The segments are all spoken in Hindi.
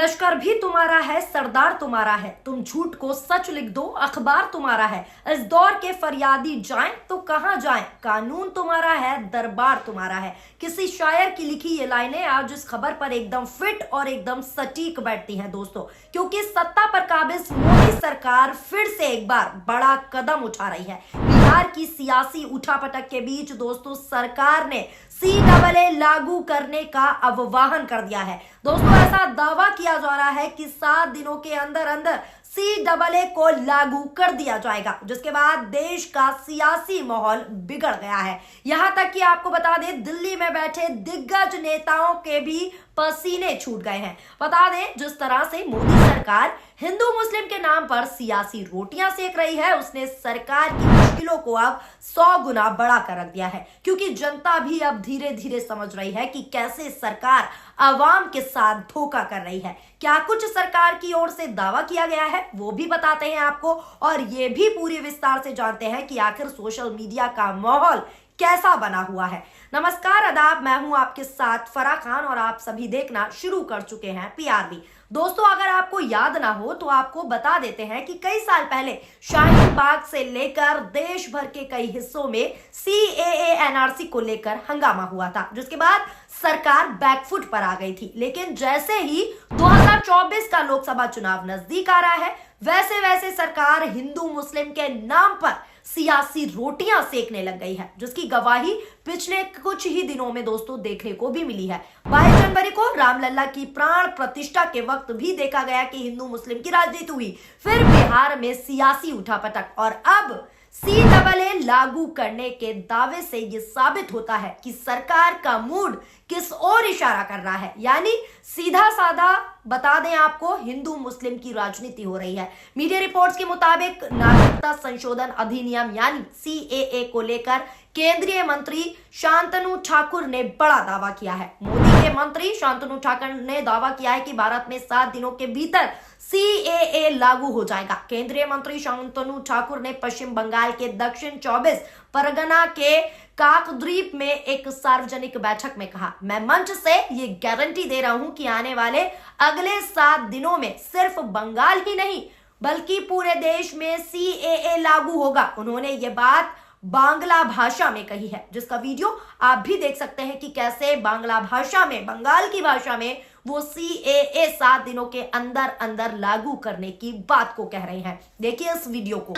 लश्कर भी तुम्हारा है, सरदार तुम्हारा है, तुम झूठ को सच लिख दो, अखबार तुम्हारा है। इस दौर के फरियादी जाएं तो कहां जाएं, कानून तुम्हारा है, दरबार तुम्हारा है। किसी शायर की लिखी ये लाइनें आज इस खबर पर एकदम फिट और एकदम सटीक बैठती हैं दोस्तों, क्योंकि सत्ता पर काबिज मोदी सरकार फिर से एक बार बड़ा कदम उठा रही है। बिहार की सियासी उठापटक के बीच दोस्तों सरकार ने CAA लागू करने का आह्वान कर दिया है। दोस्तों ऐसा दावा किया जा रहा है कि 7 दिनों के अंदर अंदर CAA को लागू कर दिया जाएगा, जिसके बाद देश का सियासी माहौल बिगड़ गया है। यहां तक कि आपको बता दें, दिल्ली में बैठे दिग्गज नेताओं के भी पसीने छूट गए हैं। बता दें, जिस तरह से मोदी सरकार हिंदू मुस्लिम के नाम पर सियासी रोटियां सेक रही है, उसने सरकार की मुश्किलों को अब 100 गुना बढ़ा कर रख दिया है, क्योंकि जनता भी अब धीरे धीरे समझ रही है कि कैसे सरकार आवाम के साथ धोखा कर रही है। क्या कुछ सरकार की ओर से दावा किया गया है वो भी बताते हैं आपको, और ये भी पूरी विस्तार से जानते हैं कि आखिर सोशल मीडिया का माहौल कैसा बना हुआ है। नमस्कार, आदाब, मैं हूं आपके साथ फराह खान और आप सभी देखना शुरू कर चुके हैं PRB। दोस्तों अगर आपको याद ना हो तो आपको बता देते हैं कि कई साल पहले शाहीन बाग से लेकर देश भर के कई हिस्सों में CAA NRC को लेकर हंगामा हुआ था, जिसके बाद सरकार बैकफुट पर आ गई थी। लेकिन जैसे ही 2024 का लोकसभा चुनाव नजदीक आ रहा है, वैसे वैसे सरकार हिंदू मुस्लिम के नाम पर सियासी रोटियां सेकने लग गई है, जिसकी गवाही पिछले कुछ ही दिनों में दोस्तों देखने को भी मिली है। 22 जनवरी को रामलला की प्राण प्रतिष्ठा के वक्त भी देखा गया कि हिंदू मुस्लिम की राजनीति हुई, फिर बिहार में सियासी उठापटक, और अब CAA लागू करने के दावे से यह साबित होता है कि सरकार का मूड किस ओर इशारा कर रहा है। यानी सीधा साधा बता दें आपको, हिंदू मुस्लिम की राजनीति हो रही है। मीडिया रिपोर्ट्स के मुताबिक नागरिकता संशोधन अधिनियम यानी CAA को लेकर केंद्रीय मंत्री शांतनु ठाकुर ने बड़ा दावा किया है। मोदी के मंत्री शांतनु ठाकुर ने दावा किया है कि भारत में 7 दिनों के भीतर CAA लागू हो जाएगा। केंद्रीय मंत्री शांतनु ठाकुर ने पश्चिम बंगाल के दक्षिण 24 परगना के काकद्वीप में एक सार्वजनिक बैठक में कहा, मैं मंच से ये गारंटी दे रहा हूं कि आने वाले अगले 7 दिनों में सिर्फ बंगाल ही नहीं बल्कि पूरे देश में CAA लागू होगा। उन्होंने ये बात बांग्ला भाषा में कही है, जिसका वीडियो आप भी देख सकते हैं कि कैसे बांग्ला भाषा में, बंगाल की भाषा में वो CAA 7 दिनों के अंदर अंदर लागू करने की बात को कह रहे हैं। देखिए इस वीडियो को।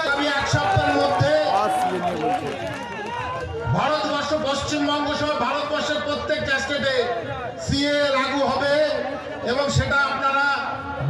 ভারতবর্ষ পশ্চিমবঙ্গ সহ ভারতবর্ষের প্রত্যেকটা স্টেটে CAA লাগু হবে এবং সেটা আপনারা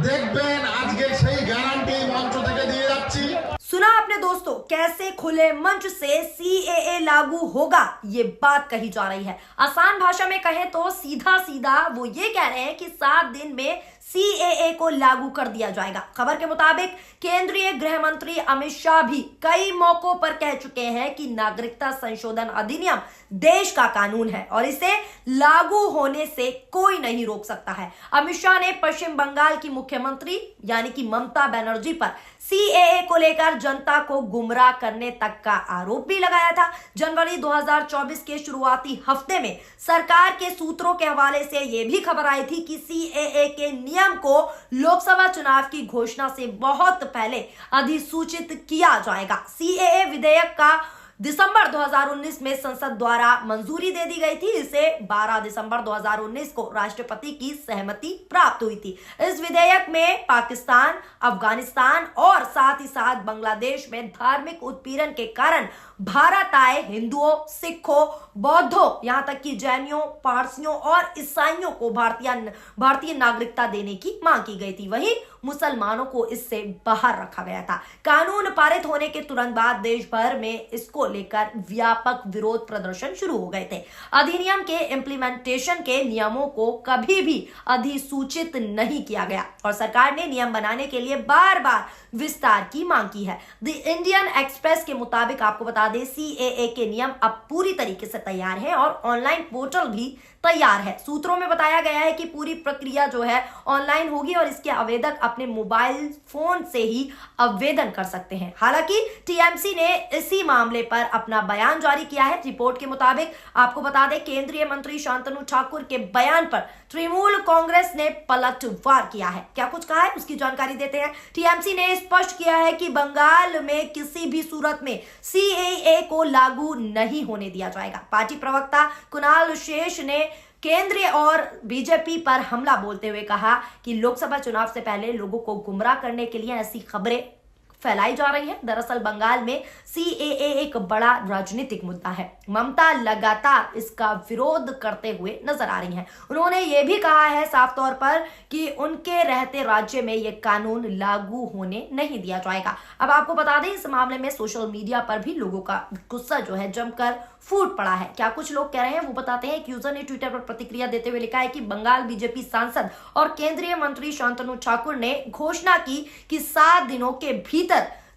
দেখবেন। আজকে সেই গ্যারান্টি মঞ্চ থেকে দিয়ে যাচ্ছি। सुना आपने दोस्तों, कैसे खुले मंच से CAA लागू होगा ये बात कही जा रही है। आसान भाषा में कहें तो सीधा सीधा वो ये कह रहे हैं कि 7 दिन में CAA को लागू कर दिया जाएगा। खबर के मुताबिक केंद्रीय गृह मंत्री अमित शाह भी कई मौकों पर कह चुके हैं कि नागरिकता संशोधन अधिनियम देश का कानून है और इसे लागू होने से कोई नहीं रोक सकता है। अमित शाह ने पश्चिम बंगाल की मुख्यमंत्री यानी कि ममता बनर्जी पर CAA को लेकर जनता को गुमराह करने तक का आरोप भी लगाया था। जनवरी 2024 के शुरुआती हफ्ते में सरकार के सूत्रों के हवाले से यह भी खबर आई थी कि CAA के नियम को लोकसभा चुनाव की घोषणा से बहुत पहले अधिसूचित किया जाएगा। CAA विधेयक का दिसंबर 2019 में संसद द्वारा मंजूरी दे दी गई थी। इसे 12 दिसंबर 2019 को राष्ट्रपति की सहमति प्राप्त हुई थी। इस विधेयक में पाकिस्तान, अफगानिस्तान और साथ ही साथ बांग्लादेश में धार्मिक उत्पीड़न के कारण भारत आए हिंदुओं, सिखों, बौद्धों, यहां तक कि जैनियों, पारसियों और ईसाइयों को भारतीय नागरिकता देने की मांग की गई थी। वहीं मुसलमानों को इससे बाहर रखा गया था। कानून पारित होने के तुरंत बाद देश भर में इसको लेकर व्यापक विरोध प्रदर्शन शुरू हो गए थे। अधिनियम के इम्प्लीमेंटेशन के नियमों को कभी भी अधिसूचित नहीं किया गया और सरकार ने नियम बनाने के लिए बार बार विस्तार की मांग की है। द इंडियन एक्सप्रेस के मुताबिक आपको बता दें, CAA के नियम अब पूरी तरीके से तैयार है और ऑनलाइन पोर्टल भी तैयार है। सूत्रों में बताया गया है कि पूरी प्रक्रिया जो है ऑनलाइन होगी और इसके आवेदक अपने मोबाइल फोन से ही आवेदन कर सकते हैं। हालांकि टीएमसी ने इसी मामले पर अपना बयान जारी किया है। रिपोर्ट के मुताबिक आपको बता दें, केंद्रीय मंत्री शांतनु ठाकुर के बयान पर तृणमूल कांग्रेस ने पलटवार किया है। क्या कुछ कहा है उसकी जानकारी देते हैं। टीएमसी ने स्पष्ट किया है कि बंगाल में किसी भी सूरत में सीएए को लागू नहीं होने दिया जाएगा। पार्टी प्रवक्ता कुणाल शेष ने केंद्र और बीजेपी पर हमला बोलते हुए कहा कि लोकसभा चुनाव से पहले लोगों को गुमराह करने के लिए ऐसी खबरें फैलाई जा रही है। दरअसल बंगाल में सीएए एक बड़ा राजनीतिक मुद्दा है। ममता लगातार इसका विरोध करते हुए नजर आ रही हैं। उन्होंने ये भी कहा है साफ तौर पर कि उनके रहते राज्य में ये कानून लागू होने नहीं दिया जाएगा। अब आपको बता दें, इस मामले में सोशल मीडिया पर भी लोगों का गुस्सा जो है जमकर फूट पड़ा है। क्या कुछ लोग कह रहे हैं वो बताते हैं। एक यूजर ने ट्विटर पर प्रतिक्रिया देते हुए लिखा है कि बंगाल बीजेपी सांसद और केंद्रीय मंत्री शांतनु ठाकुर ने घोषणा की कि 7 दिनों के भीतर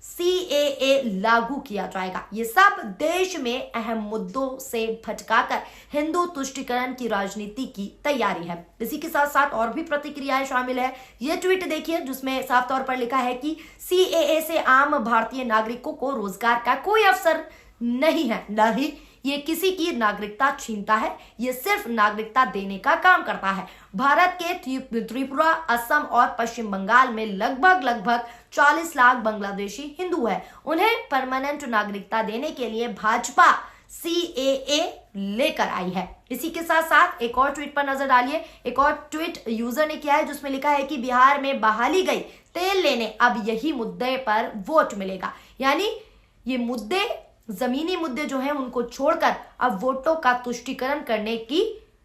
सीएए लागू किया जाएगा। ये सब देश में अहम मुद्दों से भटकाकर हिंदू तुष्टीकरण की राजनीति की तैयारी है। इसी के साथ साथ और भी प्रतिक्रियाएं शामिल है। ये ट्वीट देखिए जिसमें साफ तौर पर लिखा है कि सीएए से आम भारतीय नागरिकों को रोजगार का कोई अवसर नहीं है, न ही ये किसी की नागरिकता छीनता है, ये सिर्फ नागरिकता देने का काम करता है। भारत के त्रिपुरा, असम और पश्चिम बंगाल में लगभग 40 लाख बांग्लादेशी हिंदू है। उन्हें परमानेंट नागरिकता देने के लिए भाजपा सीएए लेकर आई है। इसी के साथ साथ एक और ट्वीट पर नजर डालिए। एक और ट्वीट यूजर ने किया है जिसमें लिखा है कि बिहार में बहाली गई तेल लेने, अब यही मुद्दे पर वोट मिलेगा। यानी ये मुद्दे, जमीनी मुद्दे जो हैं उनको छोड़कर अब वोटों का तुष्टीकरण करने की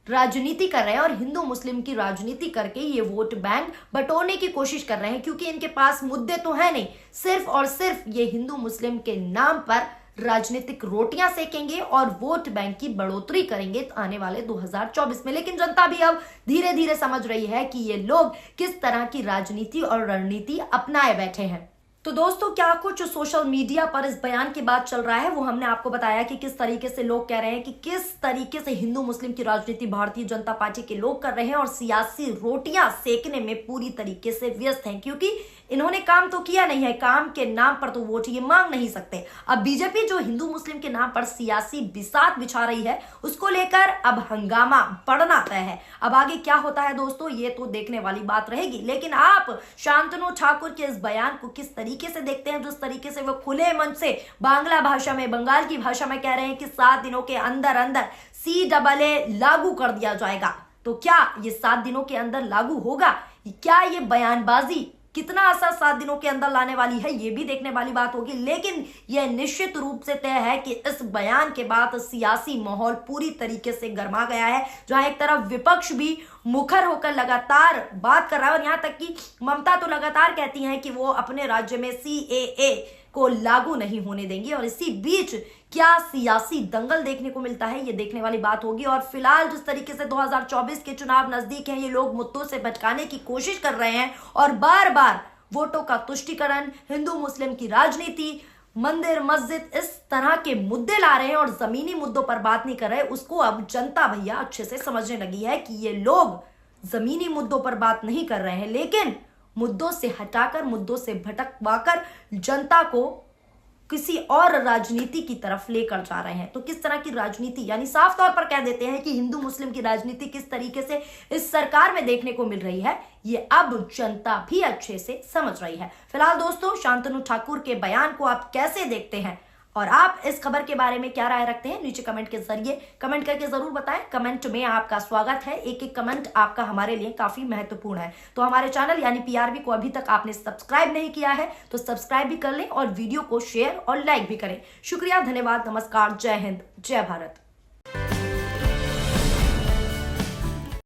राजनीति कर रहे हैं और हिंदू मुस्लिम की राजनीति करके ये वोट बैंक बटोरने की कोशिश कर रहे हैं, क्योंकि इनके पास मुद्दे तो है नहीं, सिर्फ और सिर्फ ये हिंदू मुस्लिम के नाम पर राजनीतिक रोटियां सेकेंगे और वोट बैंक की बढ़ोतरी करेंगे आने वाले 2024 में। लेकिन जनता भी अब धीरे धीरे समझ रही है कि ये लोग किस तरह की राजनीति और रणनीति अपनाए बैठे हैं। तो दोस्तों, क्या कुछ सोशल मीडिया पर इस बयान के बाद चल रहा है वो हमने आपको बताया कि किस तरीके से लोग कह रहे हैं कि किस तरीके से हिंदू मुस्लिम की राजनीति भारतीय जनता पार्टी के लोग कर रहे हैं और सियासी रोटियां सेकने में पूरी तरीके से व्यस्त हैं, क्योंकि इन्होंने काम तो किया नहीं है, काम के नाम पर तो वोट ये मांग नहीं सकते। अब बीजेपी जो हिंदू मुस्लिम के नाम पर सियासी बिसात बिछा रही है उसको लेकर अब हंगामा बढ़ना तय है। अब आगे क्या होता है दोस्तों, ये तो देखने वाली बात रहेगी। लेकिन आप शांतनु ठाकुर के इस बयान को किस तरीके से देखते हैं, जिस तरीके से वो खुले मन से बांग्ला भाषा में, बंगाल की भाषा में कह रहे हैं कि 7 दिनों के अंदर अंदर सीएए लागू कर दिया जाएगा, तो क्या ये 7 दिनों के अंदर लागू होगा? क्या ये बयानबाजी कितना असर 7 दिनों के अंदर लाने वाली है, ये भी देखने वाली बात होगी। लेकिन यह निश्चित रूप से तय है कि इस बयान के बाद सियासी माहौल पूरी तरीके से गर्मा गया है, जहां एक तरफ विपक्ष भी मुखर होकर लगातार बात कर रहा है और यहां तक कि ममता तो लगातार कहती हैं कि वो अपने राज्य में सीएए को लागू नहीं होने देंगी। और इसी बीच क्या सियासी दंगल देखने को मिलता है, ये देखने वाली बात होगी। और फिलहाल जिस तरीके से 2024 के चुनाव नजदीक हैं, ये लोग मुद्दों से भटकाने की कोशिश कर रहे हैं और बार बार वोटों का तुष्टीकरण, हिंदू मुस्लिम की राजनीति, मंदिर मस्जिद, इस तरह के मुद्दे ला रहे हैं और जमीनी मुद्दों पर बात नहीं कर रहे। उसको अब जनता भैया अच्छे से समझने लगी है कि ये लोग जमीनी मुद्दों पर बात नहीं कर रहे हैं, लेकिन मुद्दों से हटाकर, मुद्दों से भटकवाकर जनता को किसी और राजनीति की तरफ लेकर जा रहे हैं। तो किस तरह की राजनीति, यानी साफ तौर पर कह देते हैं कि हिंदू मुस्लिम की राजनीति किस तरीके से इस सरकार में देखने को मिल रही है, ये अब जनता भी अच्छे से समझ रही है। फिलहाल दोस्तों, शांतनु ठाकुर के बयान को आप कैसे देखते हैं और आप इस खबर के बारे में क्या राय रखते हैं, नीचे कमेंट के जरिए कमेंट करके जरूर बताएं। कमेंट में आपका स्वागत है, एक एक कमेंट आपका हमारे लिए काफी महत्वपूर्ण है। तो हमारे चैनल यानी पीआरबी को अभी तक आपने सब्सक्राइब नहीं किया है तो सब्सक्राइब भी कर लें और वीडियो को शेयर और लाइक भी करें। शुक्रिया, धन्यवाद, नमस्कार, जय हिंद, जय भारत।